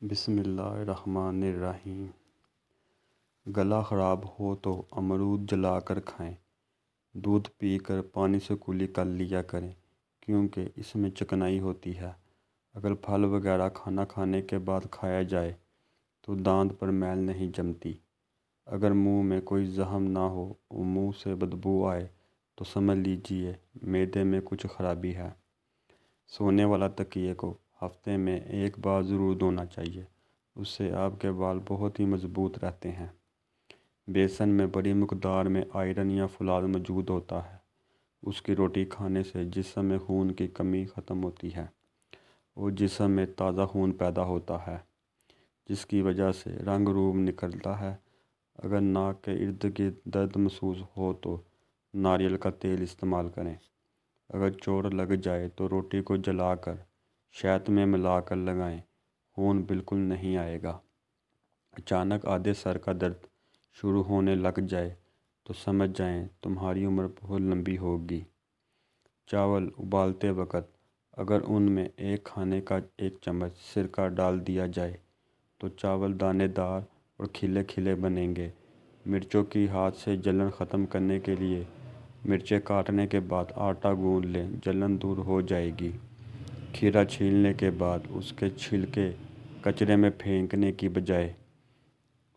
بسم اللہ الرحمن الرحیم۔ گلا خراب ہو تو امرود جلا کر کھائیں، دودھ پی کر پانی سے کلی کر لیا کریں کیونکہ اس میں چکنائی ہوتی ہے۔ اگر پھل وغیرہ کھانا کھانے کے بعد کھایا جائے تو دانت پر میل نہیں جمتی۔ اگر منہ میں کوئی زخم نہ ہو اور منہ سے بدبو آئے تو سمجھ لیجیے معدے میں کچھ خرابی ہے۔ سونے والا تکیے کو ہفتے میں ایک بار ضرور دھونا چاہیے، اس سے آپ کے بال بہت ہی مضبوط رہتے ہیں۔ بیسن میں بڑی مقدار میں آئرن یا فولاد موجود ہوتا ہے۔ اس کی روٹی کھانے سے جسم میں خون کی کمی ختم ہوتی ہے اور جسم میں تازہ خون پیدا ہوتا ہے، جس کی وجہ سے رنگ روپ نکلتا ہے۔ اگر ناک کے ارد گرد درد محسوس ہو تو ناریل کا تیل استعمال کریں۔ اگر چوٹ لگ جائے تو روٹی کو جلا کر شہد میں ملا کر لگائیں، خون بالکل نہیں آئے گا۔ اچانک آدھے سر کا درد شروع ہونے لگ جائے تو سمجھ جائیں تمہاری عمر بہت لمبی ہوگی۔ چاول ابالتے وقت اگر ان میں ایک کھانے کا 1 چمچ سرکہ ڈال دیا جائے تو چاول دانے دار اور کھلے کھلے بنیں گے۔ مرچوں کی ہاتھ سے جلن ختم کرنے کے لیے مرچیں کاٹنے کے بعد آٹا گوندھ لیں، جلن دور ہو جائے گی۔ کھیرا چھیلنے کے بعد اس کے چھلکے کچرے میں پھینکنے کی بجائے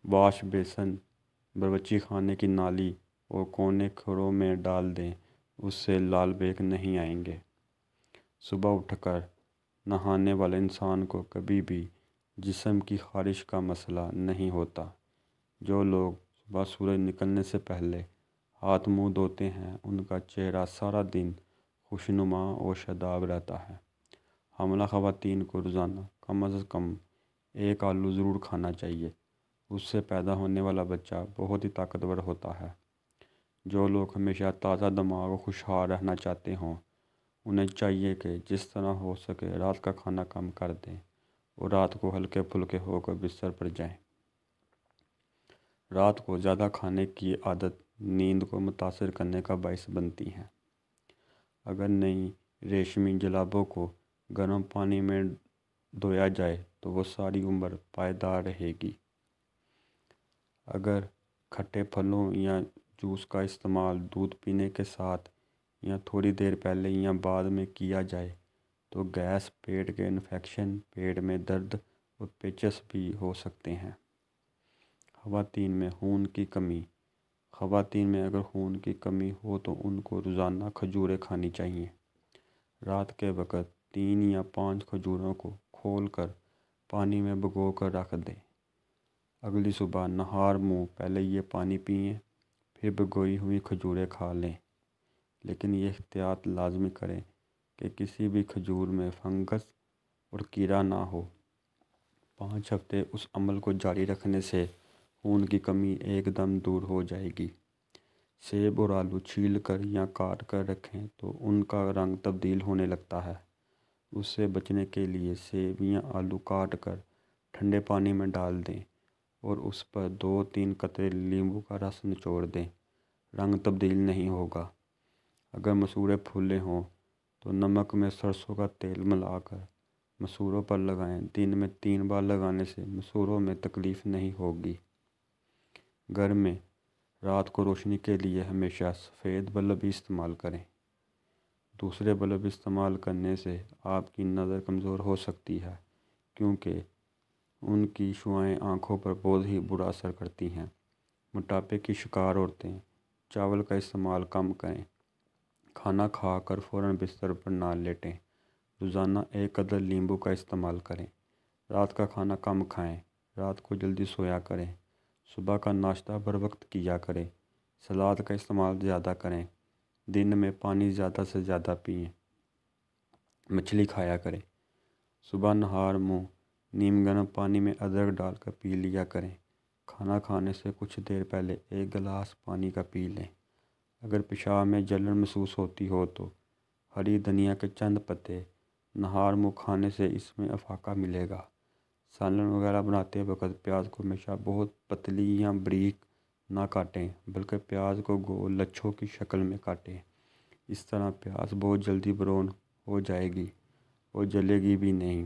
واش بیسن، باورچی خانے کی نالی اور کونے کھروں میں ڈال دیں، اس سے لال بیگ نہیں آئیں گے۔ صبح اٹھ کر نہانے والے انسان کو کبھی بھی جسم کی خارش کا مسئلہ نہیں ہوتا۔ جو لوگ صبح سورج نکلنے سے پہلے ہاتھ منہ دھوتے ہیں ان کا چہرہ سارا دن خوشنما اور شاداب رہتا ہے۔ حاملہ خواتین کو روزانہ کم از کم 1 آلو ضرور کھانا چاہیے، اس سے پیدا ہونے والا بچہ بہت ہی طاقتور ہوتا ہے۔ جو لوگ ہمیشہ تازہ دماغ اور خوشحال رہنا چاہتے ہوں انہیں چاہیے کہ جس طرح ہو سکے رات کا کھانا کم کر دیں اور رات کو ہلکے پھلکے ہو کر بستر پر جائیں۔ رات کو زیادہ کھانے کی عادت نیند کو متاثر کرنے کا باعث بنتی ہے۔ اگر نئی ریشمی جرابوں کو گرم پانی میں دھویا جائے تو وہ ساری عمر پائیدار رہے گی۔ اگر کھٹے پھلوں یا جوس کا استعمال دودھ پینے کے ساتھ یا تھوڑی دیر پہلے یا بعد میں کیا جائے تو گیس، پیٹ کے انفیکشن، پیٹ میں درد اور پیچس بھی ہو سکتے ہیں۔ خواتین میں خون کی کمی۔ خواتین میں اگر خون کی کمی ہو تو ان کو روزانہ کھجوریں کھانی چاہیے۔ رات کے وقت 3 یا 5 کھجوروں کو کھول کر پانی میں بھگو کر رکھ دیں۔ اگلی صبح نہار منہ پہلے یہ پانی پئیں، پھر بھگوئی ہوئی کھجوریں کھا لیں، لیکن یہ احتیاط لازمی کریں کہ کسی بھی کھجور میں فنگس اور کیڑا نہ ہو۔ 5 ہفتے اس عمل کو جاری رکھنے سے خون کی کمی ایک دم دور ہو جائے گی۔ سیب اور آلو چھیل کر یا کاٹ کر رکھیں تو ان کا رنگ تبدیل ہونے لگتا ہے۔ اس سے بچنے کے لیے سیب یا آلو کاٹ کر ٹھنڈے پانی میں ڈال دیں اور اس پر 2-3 قطرے لیموں کا رس نچوڑ دیں، رنگ تبدیل نہیں ہوگا۔ اگر مسوڑھے پھولے ہوں تو نمک میں سرسوں کا تیل ملا کر مسوڑھوں پر لگائیں، دن میں 3 بار لگانے سے مسوڑھوں میں تکلیف نہیں ہوگی۔ گھر میں رات کو روشنی کے لیے ہمیشہ سفید بلب ہی استعمال کریں۔ دوسرے بلب استعمال کرنے سے آپ کی نظر کمزور ہو سکتی ہے کیونکہ ان کی شعاعیں آنکھوں پر بہت ہی برا اثر کرتی ہیں۔ موٹاپے کی شکار عورتیں چاول کا استعمال کم کریں۔ کھانا کھا کر فوراً بستر پر نہ لیٹیں۔ روزانہ 1 قدر لیموں کا استعمال کریں۔ رات کا کھانا کم کھائیں، رات کو جلدی سویا کریں۔ صبح کا ناشتہ بر وقت کیا کریں۔ سلاد کا استعمال زیادہ کریں۔ دن میں پانی زیادہ سے زیادہ پئیں۔ مچھلی کھایا کریں۔ صبح نہار منہ نیم گرم پانی میں ادرک ڈال کر پی لیا کریں۔ کھانا کھانے سے کچھ دیر پہلے 1 گلاس پانی کا پی لیں۔ اگر پیشاب میں جلن محسوس ہوتی ہو تو ہری دھنیا کے چند پتے نہار منہ کھانے سے اس میں افاقہ ملے گا۔ سالن وغیرہ بناتے وقت پیاز کو ہمیشہ بہت پتلی یا باریک نہ کاٹیں بلکہ پیاز کو گول لچھوں کی شکل میں کاٹیں۔ اس طرح پیاز بہت جلدی براؤن ہو جائے گی اور جلے گی بھی نہیں